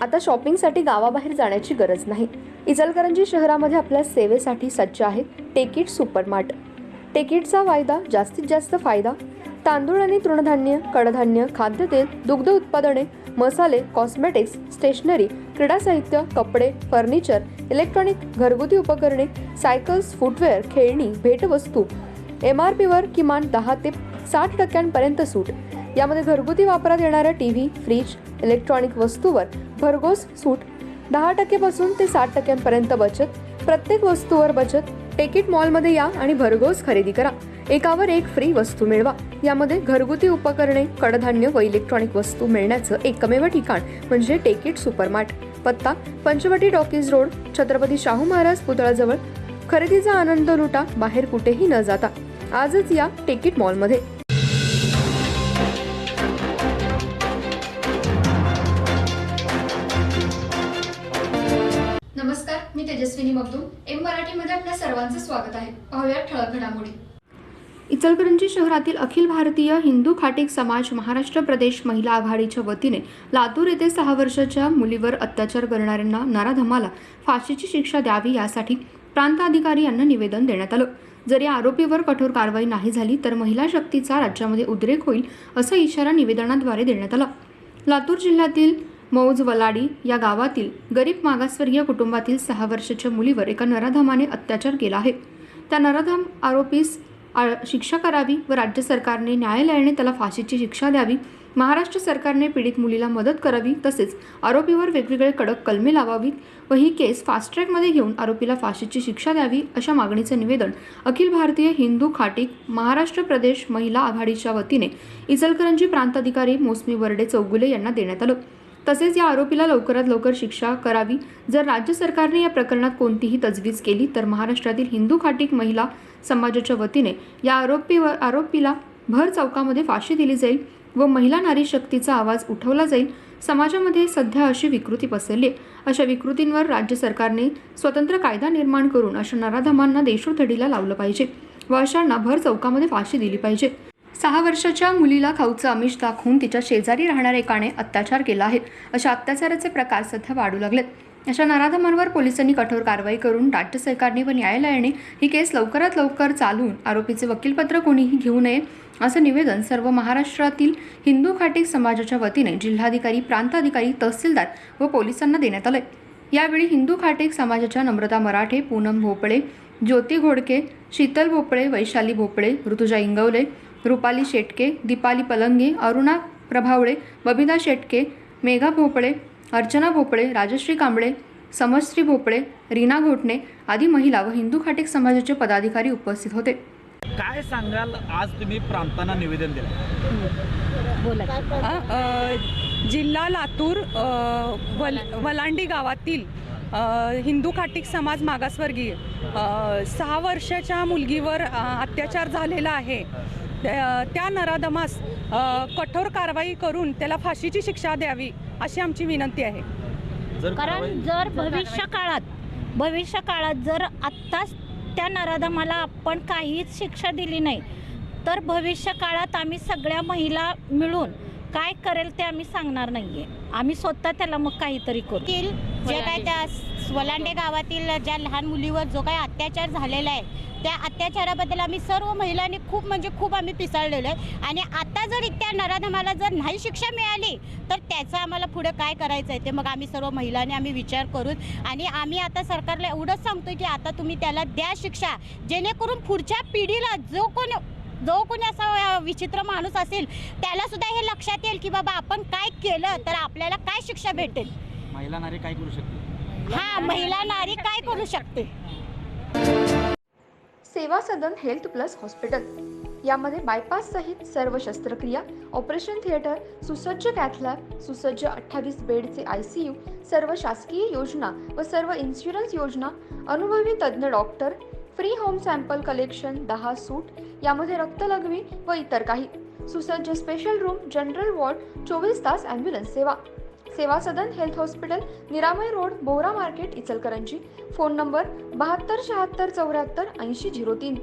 आता शॉपिंगसाठी गावाबाहेर जाण्याची गरज नाही। इचलकरंजी शहरामध्ये आपल्या सेवेसाठी सज्ज आहे टेकिट सुपरमार्ट। टेकिटचा वायदा जास्तीत जास्त फायदा। तांदूळ आणि तृणधान्य, कडधान्य, खाद्यतेल, दुग्ध उत्पादने, मसाले, कॉस्मेटिक्स, स्टेशनरी, क्रीडा साहित्य, कपडे, फर्निचर, इलेक्ट्रॉनिक, घरगुती उपकरणे, सायकल्स, फुटवेअर, खेळणी, भेटवस्तू, MRP वर किमान 10 ते 60% सूट। यामध्ये घरगुती वापरात येणाऱ्या टीव्ही, फ्रीज, इलेक्ट्रॉनिक वस्तूवर भरघोस सूट। 10% पासून ते 60% बचत। प्रत्येक वस्तूवर बचत। टेकिट मॉलमध्ये या आणि भरघोस खरेदी करा। एकावर एक फ्री वस्तू मिळवा। यामध्ये घरगुती उपकरणे, कडधान्य व इलेक्ट्रॉनिक वस्तू मिळण्याचं एकमेव ठिकाण म्हणजे टेकिट सुपरमार्ट। पत्ता पंचवटी टॉकीज रोड, छत्रपती शाहू महाराज पुतळ्याजवळ। खरेदीचा आनंद लुटा बाहेर कुठेही न जाता। आजच या टेकिट मॉलमध्ये। नमस्कार, मी तेजस्विनी मगदूम। एम मराठीमध्ये आपल्या सर्वांचं स्वागत आहे। पाहूया ठळक घडामोडी। इचलकरंजी शहरातील अखिल भारतीय हिंदू खाटीक समाज महाराष्ट्र प्रदेश महिला आघाडीच्या वतीने लातूर येथे 6 वर्षाच्या मुलीवर अत्याचार करणाऱ्यांना नराधमाला फाशीची शिक्षा द्यावी यासाठी प्रांत अधिकारी यांना निवेदन देण्यात आलं। जर या आरोपीवर कठोर कारवाई नाही झाली तर महिला शक्तीचा राज्यामध्ये उद्रेक होईल असा इशारा निवेदनाद्वारे देण्यात आला। लातूर जिल्ह्यातील मौज वलाडी या गावातील गरीब मागासवर्गीय कुटुंबातील 6 वर्षाच्या मुलीवर एका नराधमाने अत्याचार केला आहे। त्या नराधम आरोपीस शिक्षा करावी व राज्य सरकारने न्यायालयाने त्याला फाशीची शिक्षा द्यावी। महाराष्ट्र सरकारने पीडित मुलीला मदत करावी, तसेच आरोपीवर वेगवेगळे कडक कलमे लावावीत व ही केस फास्ट ट्रॅकमध्ये घेऊन आरोपीला फाशीची शिक्षा द्यावी अशा मागणीचे निवेदन अखिल भारतीय हिंदू खाटीक महाराष्ट्र प्रदेश महिला आघाडीच्या वतीने इचलकरंजी प्रांताधिकारी मोसमी वर्डे चौगुले यांना देण्यात आलं। तसेच या आरोपीला लवकरात लवकर शिक्षा करावी। जर राज्य सरकारने या प्रकरणात कोणतीही तजवीज केली तर महाराष्ट्रातील हिंदू खाटीक महिला समाजाच्या वतीने या आरोपीला भर चौकामध्ये फाशी दिली जाईल व महिला नारी शक्तीचा आवाज उठवला जाईल। समाजामध्ये सध्या अशी विकृती पसरली आहे। अशा विकृतींवर राज्य सरकारने स्वतंत्र कायदा निर्माण करून अशा नराधमांना देशोधडीला लावलं पाहिजे व अशांना भर चौकामध्ये फाशी दिली पाहिजे। 6 वर्षाच्या मुलीला खाऊचं आमिष दाखवून तिच्या शेजारी राहणाऱ्या एकाने अत्याचार केला आहे। अशा अत्याचाराचे प्रकार सध्या वाढू लागलेत। अशा नराधमांवर पोलिसांनी कठोर कारवाई करून राज्य सरकारने व न्यायालयाने ही केस लवकरात लवकर चालवून आरोपीचे वकीलपत्र कोणीही घेऊ नये असं निवेदन सर्व महाराष्ट्रातील हिंदू खाटीक समाजाच्या वतीने जिल्हाधिकारी, प्रांताधिकारी, तहसीलदार व पोलिसांना देण्यात आलंय। यावेळी हिंदू खाटीक समाजाच्या नम्रता मराठे, पूनम भोपळे, ज्योती घोडके, शीतल भोपळे, वैशाली भोपळे, ऋतुजा इंगवले, रुपाली शेटके, दीपाली पलंगे, अरुणा प्रभावळे, बबिता शेटके, मेघा भोपळे, अर्चना भोपळे, राजश्री कांबळे, समश्री भोपळे, रीना घोटणे आदी महिला व हिंदू खाटीक समाजाचे पदाधिकारी उपस्थित होते। काय सांगाल, आज तुम्ही प्रांतांना निवेदन दिलं? जिल्हा लातूर वलांडी गावातील हिंदू खाटीक समाज मागासवर्गीय 6 वर्षाच्या मुलगीवर अत्याचार झालेला आहे। त्या नराधमास कठोर कारवाई करून त्याला फाशीची शिक्षा द्यावी अशी आमची विनंती आहे। कारण जर भविष्य काळात जर आत्ताच त्या नराधमाला आपण काहीच शिक्षा दिली नाही तर भविष्य काळात आम्ही सगळ्या महिला मिळून काय करेल ते आम्ही सांगणार नाहीये। आम्ही स्वतः त्याला मग काहीतरी करू। जे काय त्या वलांडे गावातील ज्या लहान मुलीवर जो काही अत्याचार झालेला आहे त्या अत्याचाराबद्दल आम्ही सर्व महिलांनी खूप आम्ही पिसाळलेलो आहे आणि आता जर त्या नराधमाला जर नाही शिक्षा मिळाली तर त्याचं आम्हाला पुढे काय करायचं आहे ते मग आम्ही सर्व महिलांनी आम्ही विचार करू आणि आम्ही आता सरकारला एवढंच सांगतोय की आता तुम्ही त्याला द्या शिक्षा, जेणेकरून पुढच्या पिढीला जो कोणी असा विचित्र माणूस असेल त्याला सुद्धा हे लक्षात येईल की बाबा आपण काय केलं तर आपल्याला काय शिक्षा भेटेल। महिला नारी काय करू शकते? महिला नारी काय करू शकते? सेवा सदन हेल्थ प्लस हॉस्पिटल यामध्ये बायपास सहित सर्व शस्त्रक्रिया, ऑपरेशन थिएटर, सुसज्ज कॅथ लॅब, सुसज्ज 28 बेडचे ICU, सर्व शासकीय योजना व सर्व इन्शुरन्स योजना, अनुभवी तज्ञ doctor, free home sample collection, 10 सूट, यामध्ये रक्तलघवी व इतर काही, सुसज्ज स्पेशल रूम, जनरल वॉर्ड, 24 तास ॲम्ब्युलन्स सेवा। सेवा सदन हेल्थ हॉस्पिटल, निरामय road, Bohra market, Ichalkaranji. Phone number 72 76 74 80 03।